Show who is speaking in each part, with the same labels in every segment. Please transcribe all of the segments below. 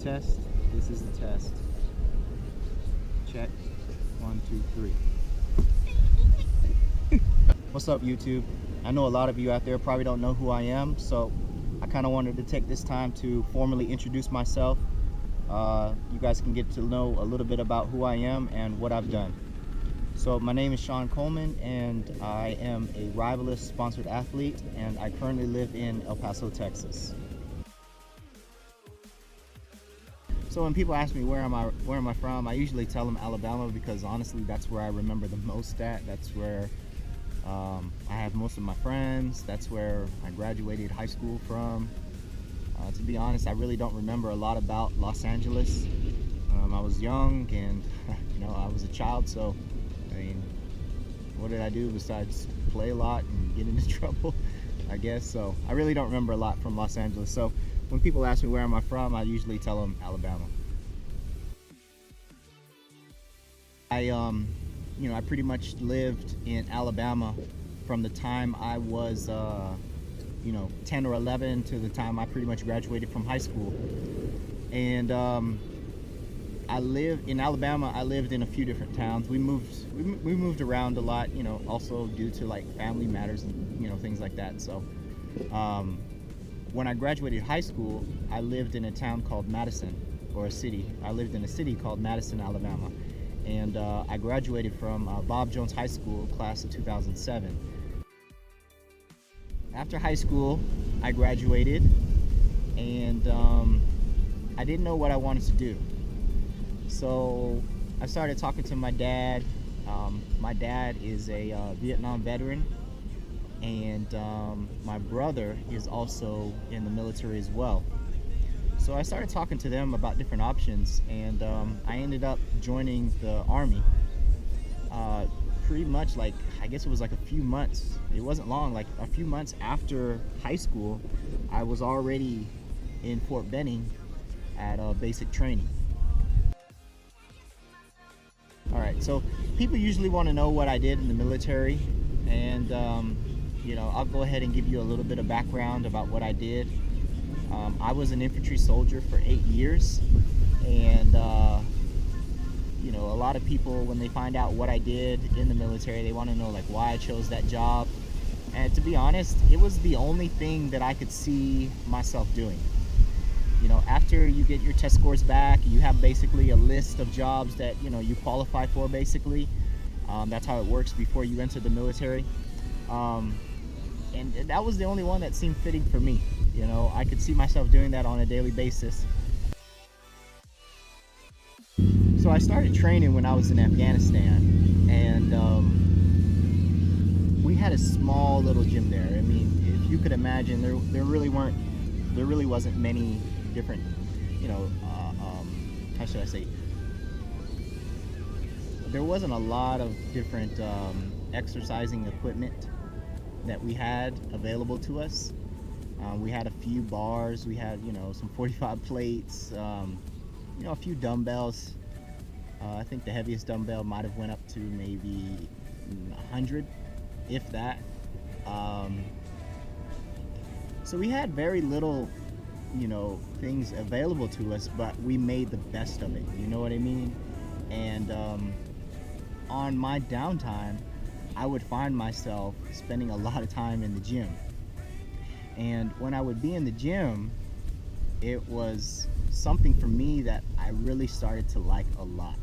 Speaker 1: test. This is the test. Check. 1, 2, 3. What's up, YouTube? I know a lot of you out there probably don't know who I am, so I kind of wanted to take this time to formally introduce myself. You guys can get to know a little bit about who I am and what I've done. So my name is Shawn Coleman, and I am a Rivalist sponsored athlete, and I currently live in El Paso, Texas. So when people ask me where am I from, I usually tell them Alabama, because honestly that's where I remember the most at. That's where I have most of my friends. That's where I graduated high school from. To be honest, I really don't remember a lot about Los Angeles. I was young and I was a child, so I mean, what did I do besides play a lot and get into trouble, I guess. So I really don't remember a lot from Los Angeles. So when people ask me where am I from, I usually tell them Alabama. I pretty much lived in Alabama from the time I was 10 or 11 to the time I pretty much graduated from high school. And I lived in Alabama. I lived in a few different towns. We moved around a lot, also due to like family matters and things like that. So when I graduated high school, I lived in a town called Madison, or a city. I lived in a city called Madison, Alabama. And I graduated from Bob Jones High School, class of 2007. After high school, I graduated, and I didn't know what I wanted to do. So I started talking to my dad. My dad is a Vietnam veteran, and my brother is also in the military as well. So I started talking to them about different options, and I ended up joining the Army. Pretty much, like, I guess it was like a few months. It wasn't long, like a few months after high school, I was already in Fort Benning at basic training. All right, so people usually want to know what I did in the military, and I'll go ahead and give you a little bit of background about what I did. I was an infantry soldier for 8 years, and a lot of people, when they find out what I did in the military, they want to know like why I chose that job. And to be honest, it was the only thing that I could see myself doing. After you get your test scores back, you have basically a list of jobs that you qualify for, basically. That's how it works before you enter the military. And that was the only one that seemed fitting for me. I could see myself doing that on a daily basis. So I started training when I was in Afghanistan, and we had a small little gym there. I mean, if you could imagine, there really wasn't many different, how should I say? There wasn't a lot of different exercising equipment that we had available to us. We had a few bars, we had some 45 plates, a few dumbbells. I think the heaviest dumbbell might have went up to maybe 100, if that. So we had very little things available to us, but we made the best of it, you know what I mean? And on my downtime, I would find myself spending a lot of time in the gym. And when I would be in the gym, it was something for me that I really started to like a lot.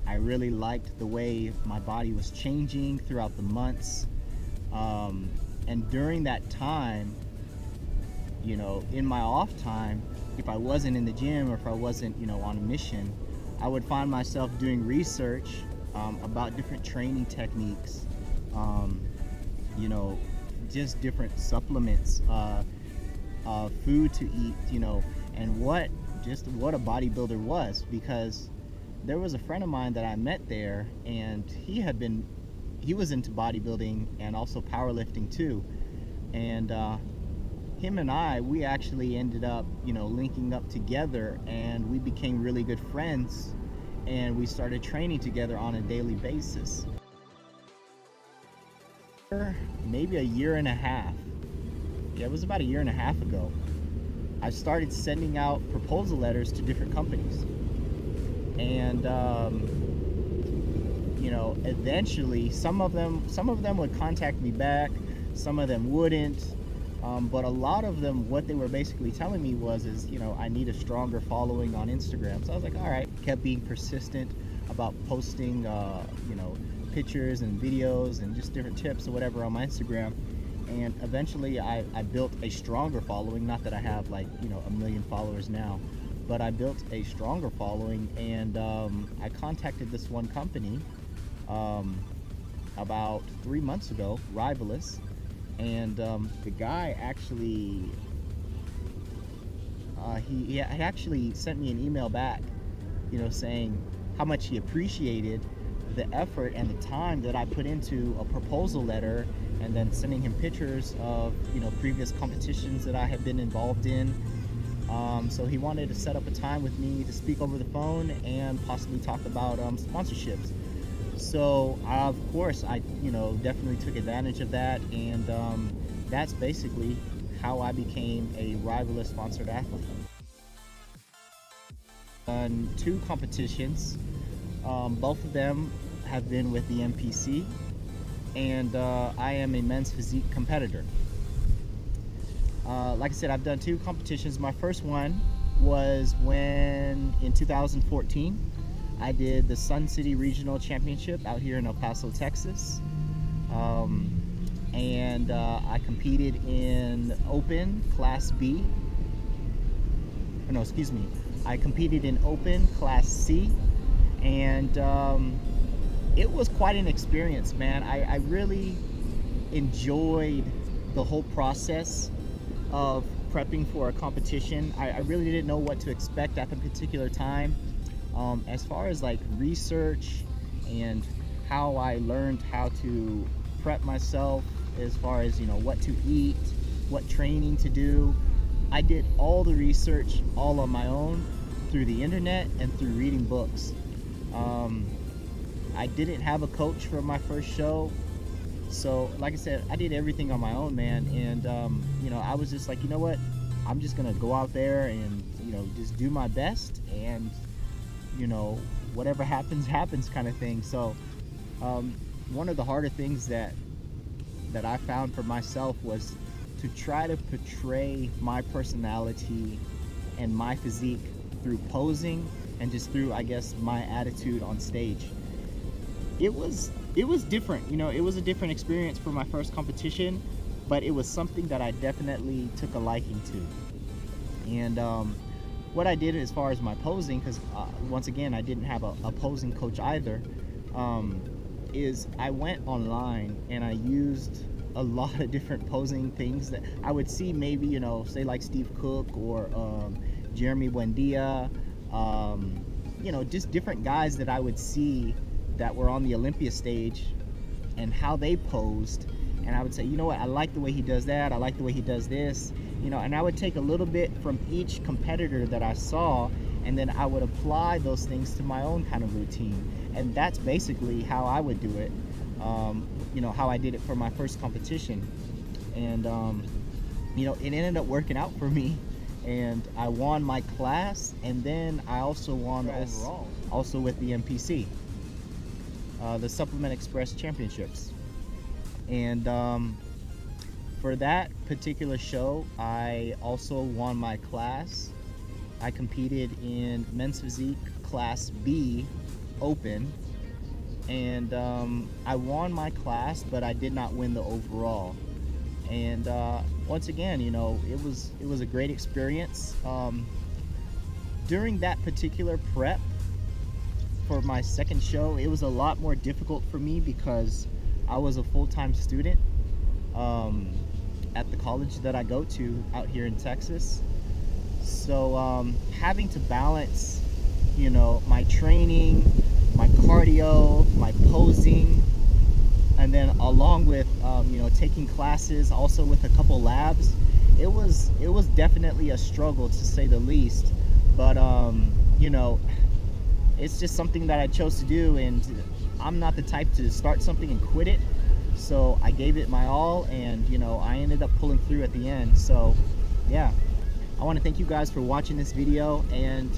Speaker 1: I really liked the way my body was changing throughout the months. And during that time, in my off time, if I wasn't in the gym or if I wasn't, on a mission, I would find myself doing research about different training techniques, just different supplements, food to eat, and what a bodybuilder was, because there was a friend of mine that I met there, and he was into bodybuilding and also powerlifting too, and him and we actually ended up linking up together, and we became really good friends, and we started training together on a daily basis. Maybe a year and a half. Yeah, it was about a year and a half ago. I started sending out proposal letters to different companies. And eventually some of them would contact me back, some of them wouldn't. But a lot of them, what they were basically telling me is, I need a stronger following on Instagram. So I was like, all right, kept being persistent about posting, pictures and videos and just different tips or whatever on my Instagram. And eventually I built a stronger following. Not that I have a million followers now, but I built a stronger following. And I contacted this one company about 3 months ago, Rivalous. And the guy actually, he actually sent me an email back, saying how much he appreciated the effort and the time that I put into a proposal letter, and then sending him pictures of previous competitions that I had been involved in. So he wanted to set up a time with me to speak over the phone and possibly talk about sponsorships. So of course I definitely took advantage of that, and that's basically how I became a Rivalous sponsored athlete. Done 2 competitions. Both of them have been with the MPC, and I am a men's physique competitor. Like I said, I've done 2 competitions. My first one was when in 2014 I did the Sun City Regional Championship out here in El Paso, Texas. And I competed in Open Class B. I competed in Open Class C. And it was quite an experience, man. I really enjoyed the whole process of prepping for a competition. I really didn't know what to expect at the particular time. As far as research and how I learned how to prep myself, as far as what to eat, what training to do, I did all the research all on my own through the internet and through reading books. I didn't have a coach for my first show, so like I said, I did everything on my own, man. And I was just like, you know what, I'm just gonna go out there and just do my best, and whatever happens kind of thing. So one of the harder things that I found for myself was to try to portray my personality and my physique through posing and just through, I guess, my attitude on stage. It was different, it was a different experience for my first competition, but it was something that I definitely took a liking to. And what I did as far as my posing, because once again I didn't have a posing coach either, is I went online and I used a lot of different posing things that I would see, maybe say like Steve Cook or Jeremy Buendia, just different guys that I would see that were on the Olympia stage and how they posed. And I would say, I like the way he does that, I like the way he does this, and I would take a little bit from each competitor that I saw, and then I would apply those things to my own kind of routine. And that's basically how I would do it, how I did it for my first competition. And it ended up working out for me, and I won my class, and then I also won the overall, also with the MPC, the Supplement Express Championships. And for that particular show, I also won my class. I competed in men's physique Class B Open, and I won my class, but I did not win the overall. And once again, it was a great experience. During that particular prep for my second show, it was a lot more difficult for me because I was a full-time student at the college that I go to out here in Texas. So having to balance, my training, my cardio, my posing, and then along with taking classes, also with a couple labs, it was definitely a struggle, to say the least. But it's just something that I chose to do, and I'm not the type to start something and quit it. So I gave it my all, and I ended up pulling through at the end. So yeah. I want to thank you guys for watching this video, and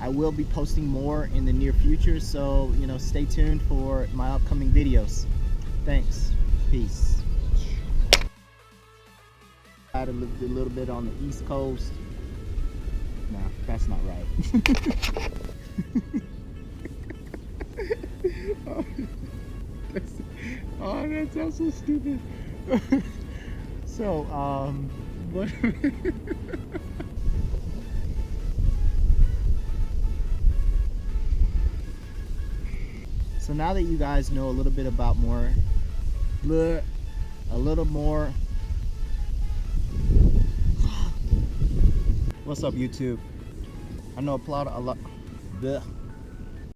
Speaker 1: I will be posting more in the near future, so stay tuned for my upcoming videos. Thanks. Peace. I lived a little bit on the East Coast. No, that's not right. Oh, that sounds so stupid. So, what? So now that you guys know a little bit about a little more. What's up, YouTube? I know a lot.